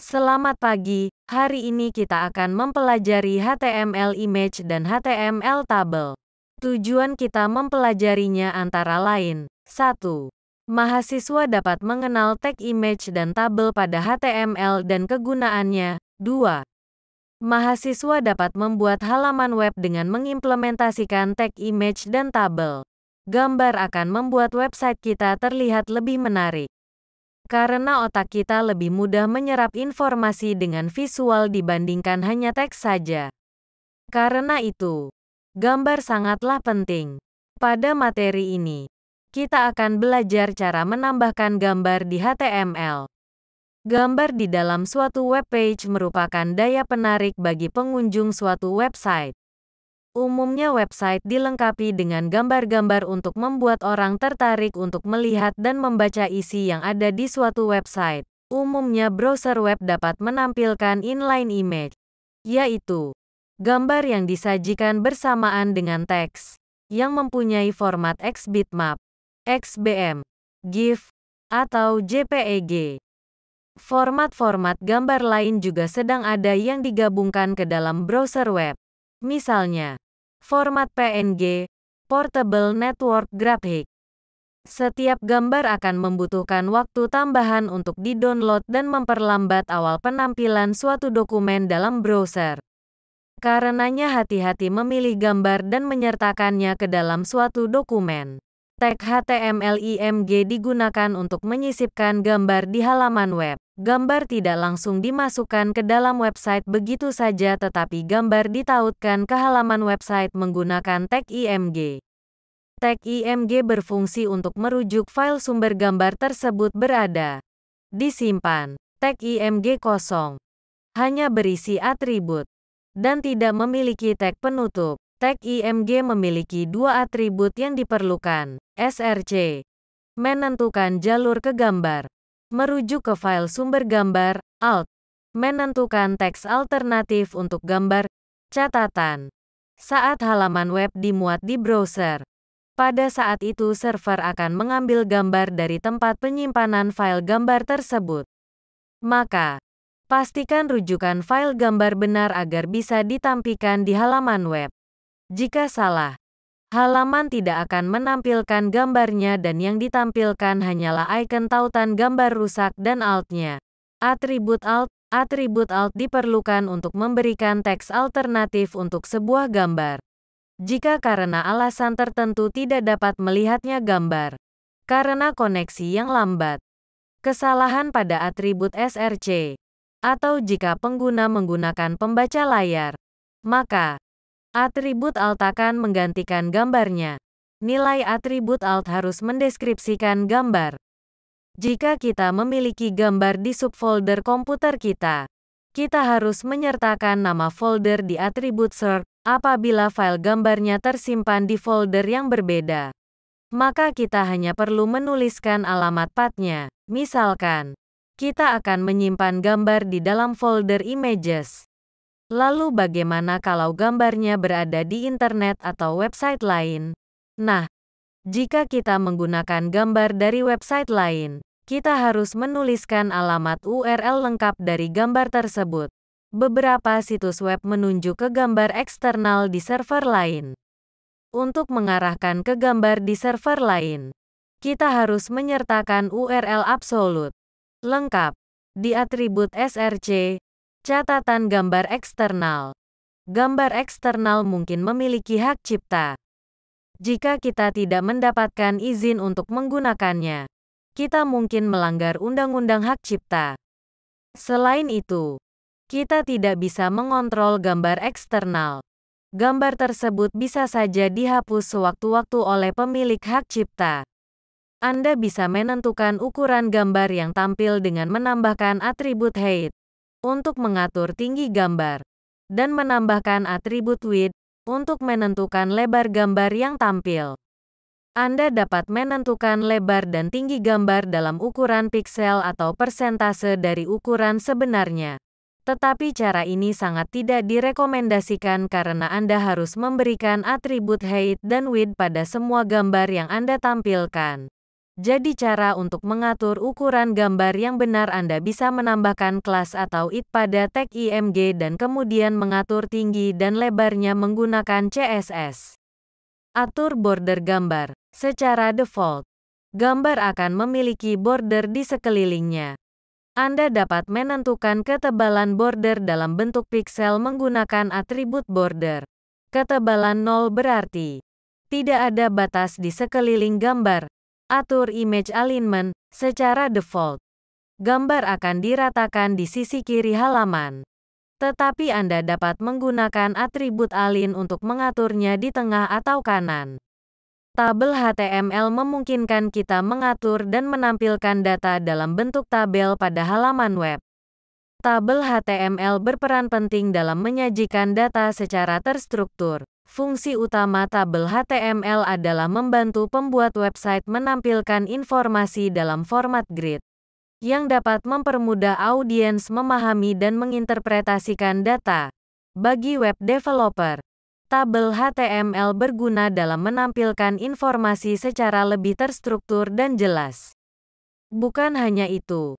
Selamat pagi, hari ini kita akan mempelajari HTML image dan HTML table. Tujuan kita mempelajarinya antara lain, 1. Mahasiswa dapat mengenal tag image dan tabel pada HTML dan kegunaannya. 2. Mahasiswa dapat membuat halaman web dengan mengimplementasikan tag image dan tabel. Gambar akan membuat website kita terlihat lebih menarik. Karena otak kita lebih mudah menyerap informasi dengan visual dibandingkan hanya teks saja. Karena itu, gambar sangatlah penting. Pada materi ini, kita akan belajar cara menambahkan gambar di HTML. Gambar di dalam suatu web page merupakan daya penarik bagi pengunjung suatu website. Umumnya website dilengkapi dengan gambar-gambar untuk membuat orang tertarik untuk melihat dan membaca isi yang ada di suatu website. Umumnya browser web dapat menampilkan inline image, yaitu gambar yang disajikan bersamaan dengan teks, yang mempunyai format XBitmap, XBM, GIF, atau JPEG. Format-format gambar lain juga sedang ada yang digabungkan ke dalam browser web. Misalnya, format PNG, Portable Network Graphic. Setiap gambar akan membutuhkan waktu tambahan untuk di-download dan memperlambat awal penampilan suatu dokumen dalam browser. Karenanya hati-hati memilih gambar dan menyertakannya ke dalam suatu dokumen. Tag HTML IMG digunakan untuk menyisipkan gambar di halaman web. Gambar tidak langsung dimasukkan ke dalam website begitu saja, tetapi gambar ditautkan ke halaman website menggunakan tag IMG. Tag IMG berfungsi untuk merujuk file sumber gambar tersebut berada. Disimpan. Tag IMG kosong. Hanya berisi atribut. Dan tidak memiliki tag penutup. Tag IMG memiliki dua atribut yang diperlukan. SRC. Menentukan jalur ke gambar. Merujuk ke file sumber gambar. Alt. Menentukan teks alternatif untuk gambar. Catatan. Saat halaman web dimuat di browser, pada saat itu server akan mengambil gambar dari tempat penyimpanan file gambar tersebut. Maka, pastikan rujukan file gambar benar agar bisa ditampilkan di halaman web. Jika salah, halaman tidak akan menampilkan gambarnya dan yang ditampilkan hanyalah icon tautan gambar rusak dan alt-nya. Atribut alt diperlukan untuk memberikan teks alternatif untuk sebuah gambar. Jika karena alasan tertentu tidak dapat melihatnya gambar, karena koneksi yang lambat, kesalahan pada atribut SRC, atau jika pengguna menggunakan pembaca layar, maka atribut alt akan menggantikan gambarnya. Nilai atribut alt harus mendeskripsikan gambar. Jika kita memiliki gambar di subfolder komputer kita harus menyertakan nama folder di atribut search. Apabila file gambarnya tersimpan di folder yang berbeda, maka kita hanya perlu menuliskan alamat pathnya. Misalkan, kita akan menyimpan gambar di dalam folder images. Lalu bagaimana kalau gambarnya berada di internet atau website lain? Nah, jika kita menggunakan gambar dari website lain, kita harus menuliskan alamat URL lengkap dari gambar tersebut. Beberapa situs web menunjuk ke gambar eksternal di server lain. Untuk mengarahkan ke gambar di server lain, kita harus menyertakan URL absolut lengkap di atribut SRC. Catatan gambar eksternal. Gambar eksternal mungkin memiliki hak cipta. Jika kita tidak mendapatkan izin untuk menggunakannya, kita mungkin melanggar undang-undang hak cipta. Selain itu, kita tidak bisa mengontrol gambar eksternal. Gambar tersebut bisa saja dihapus sewaktu-waktu oleh pemilik hak cipta. Anda bisa menentukan ukuran gambar yang tampil dengan menambahkan atribut height untuk mengatur tinggi gambar, dan menambahkan atribut width untuk menentukan lebar gambar yang tampil. Anda dapat menentukan lebar dan tinggi gambar dalam ukuran piksel atau persentase dari ukuran sebenarnya. Tetapi cara ini sangat tidak direkomendasikan karena Anda harus memberikan atribut height dan width pada semua gambar yang Anda tampilkan. Jadi cara untuk mengatur ukuran gambar yang benar Anda bisa menambahkan kelas atau id pada tag IMG dan kemudian mengatur tinggi dan lebarnya menggunakan CSS. Atur border gambar. Secara default, gambar akan memiliki border di sekelilingnya. Anda dapat menentukan ketebalan border dalam bentuk piksel menggunakan atribut border. Ketebalan 0 berarti tidak ada batas di sekeliling gambar. Atur image alignment. Secara default, gambar akan diratakan di sisi kiri halaman. Tetapi Anda dapat menggunakan atribut align untuk mengaturnya di tengah atau kanan. Tabel HTML memungkinkan kita mengatur dan menampilkan data dalam bentuk tabel pada halaman web. Tabel HTML berperan penting dalam menyajikan data secara terstruktur. Fungsi utama tabel HTML adalah membantu pembuat website menampilkan informasi dalam format grid, yang dapat mempermudah audiens memahami dan menginterpretasikan data. Bagi web developer, tabel HTML berguna dalam menampilkan informasi secara lebih terstruktur dan jelas. Bukan hanya itu,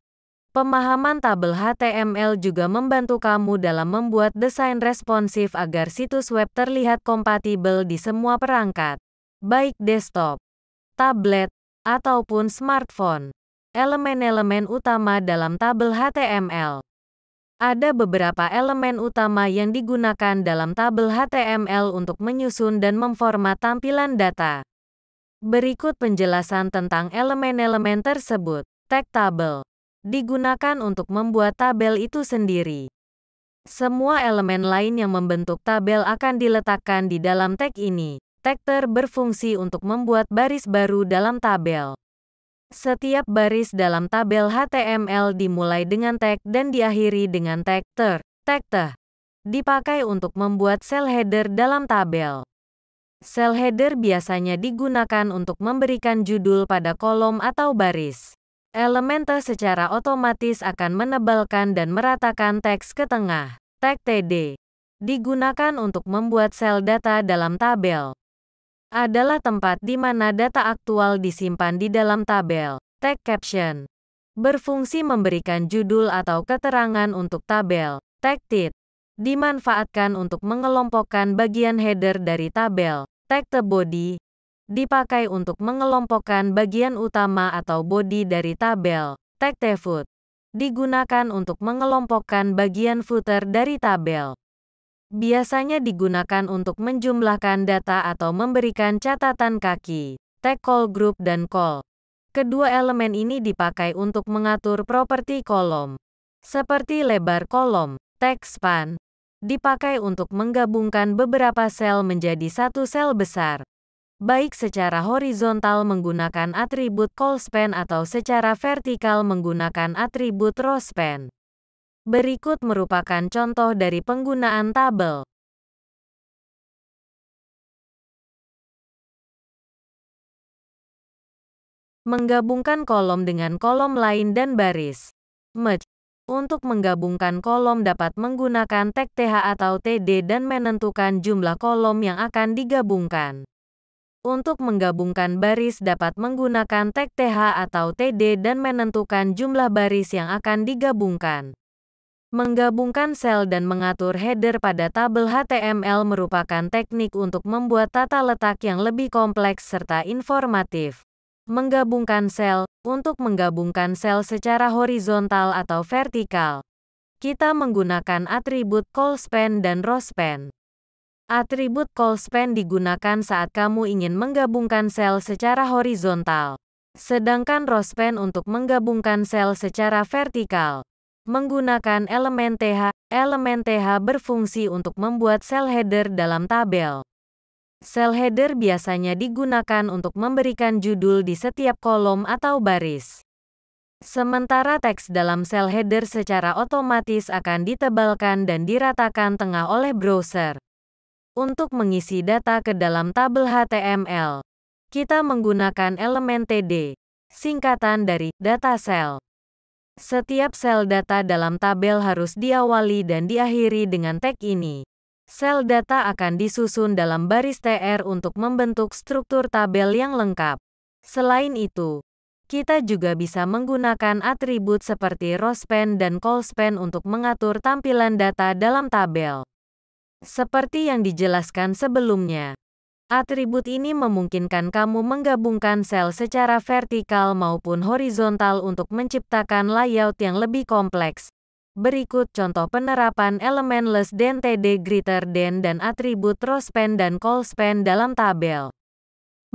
pemahaman tabel HTML juga membantu kamu dalam membuat desain responsif agar situs web terlihat kompatibel di semua perangkat, baik desktop, tablet, ataupun smartphone. Elemen-elemen utama dalam tabel HTML. Ada beberapa elemen utama yang digunakan dalam tabel HTML untuk menyusun dan memformat tampilan data. Berikut penjelasan tentang elemen-elemen tersebut. Tag tabel digunakan untuk membuat tabel itu sendiri. Semua elemen lain yang membentuk tabel akan diletakkan di dalam tag ini. Tag berfungsi untuk membuat baris baru dalam tabel. Setiap baris dalam tabel HTML dimulai dengan tag dan diakhiri dengan tag ter. Tag dipakai untuk membuat sel header dalam tabel. Sel header biasanya digunakan untuk memberikan judul pada kolom atau baris. Elemen secara otomatis akan menebalkan dan meratakan teks ke tengah. Tag TD digunakan untuk membuat sel data dalam tabel. Adalah tempat di mana data aktual disimpan di dalam tabel. Tag caption berfungsi memberikan judul atau keterangan untuk tabel. Tag tit dimanfaatkan untuk mengelompokkan bagian header dari tabel. Tag body dipakai untuk mengelompokkan bagian utama atau body dari tabel. Tag foot digunakan untuk mengelompokkan bagian footer dari tabel. Biasanya digunakan untuk menjumlahkan data atau memberikan catatan kaki. Tag call group dan call. Kedua elemen ini dipakai untuk mengatur properti kolom. Seperti lebar kolom. Tag span dipakai untuk menggabungkan beberapa sel menjadi satu sel besar, baik secara horizontal menggunakan atribut call span atau secara vertikal menggunakan atribut row span. Berikut merupakan contoh dari penggunaan tabel. Menggabungkan kolom dengan kolom lain dan baris. Merge. Untuk menggabungkan kolom dapat menggunakan tag th atau td dan menentukan jumlah kolom yang akan digabungkan. Untuk menggabungkan baris dapat menggunakan tag th atau td dan menentukan jumlah baris yang akan digabungkan. Menggabungkan sel dan mengatur header pada tabel HTML merupakan teknik untuk membuat tata letak yang lebih kompleks serta informatif. Menggabungkan sel. Untuk menggabungkan sel secara horizontal atau vertikal, kita menggunakan atribut call span dan row span. Atribut call span digunakan saat kamu ingin menggabungkan sel secara horizontal, sedangkan row span untuk menggabungkan sel secara vertikal. Menggunakan elemen th. Elemen th berfungsi untuk membuat sel header dalam tabel. Sel header biasanya digunakan untuk memberikan judul di setiap kolom atau baris. Sementara teks dalam sel header secara otomatis akan ditebalkan dan diratakan tengah oleh browser. Untuk mengisi data ke dalam tabel HTML, kita menggunakan elemen td, singkatan dari data cell. Setiap sel data dalam tabel harus diawali dan diakhiri dengan tag ini. Sel data akan disusun dalam baris TR untuk membentuk struktur tabel yang lengkap. Selain itu, Kita juga bisa menggunakan atribut seperti rowspan dan colspan untuk mengatur tampilan data dalam tabel. Seperti yang dijelaskan sebelumnya, atribut ini memungkinkan kamu menggabungkan sel secara vertikal maupun horizontal untuk menciptakan layout yang lebih kompleks. Berikut contoh penerapan elemen less than td greater than dan atribut rowspan dan colspan dalam tabel.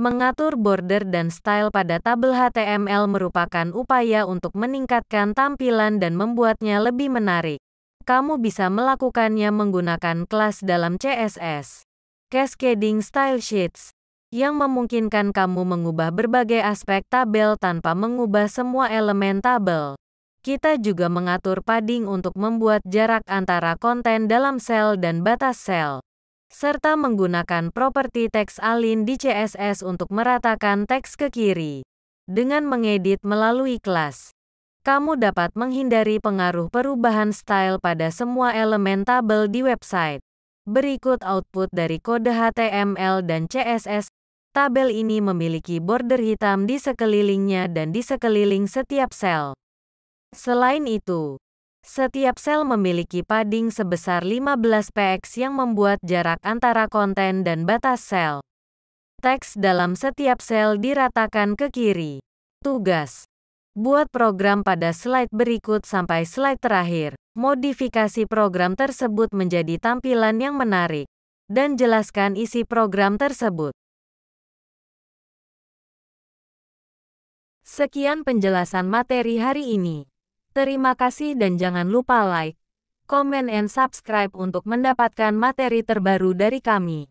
Mengatur border dan style pada tabel HTML merupakan upaya untuk meningkatkan tampilan dan membuatnya lebih menarik. Kamu bisa melakukannya menggunakan kelas dalam CSS. Cascading Style Sheets, yang memungkinkan kamu mengubah berbagai aspek tabel tanpa mengubah semua elemen tabel. Kita juga mengatur padding untuk membuat jarak antara konten dalam sel dan batas sel, serta menggunakan properti teks align di CSS untuk meratakan teks ke kiri. Dengan mengedit melalui kelas, kamu dapat menghindari pengaruh perubahan style pada semua elemen tabel di website. Berikut output dari kode HTML dan CSS. Tabel ini memiliki border hitam di sekelilingnya dan di sekeliling setiap sel. Selain itu, setiap sel memiliki padding sebesar 15 px yang membuat jarak antara konten dan batas sel. Teks dalam setiap sel diratakan ke kiri. Tugas: buat program pada slide berikut sampai slide terakhir. Modifikasi program tersebut menjadi tampilan yang menarik, dan jelaskan isi program tersebut. Sekian penjelasan materi hari ini. Terima kasih dan jangan lupa like, comment, and subscribe untuk mendapatkan materi terbaru dari kami.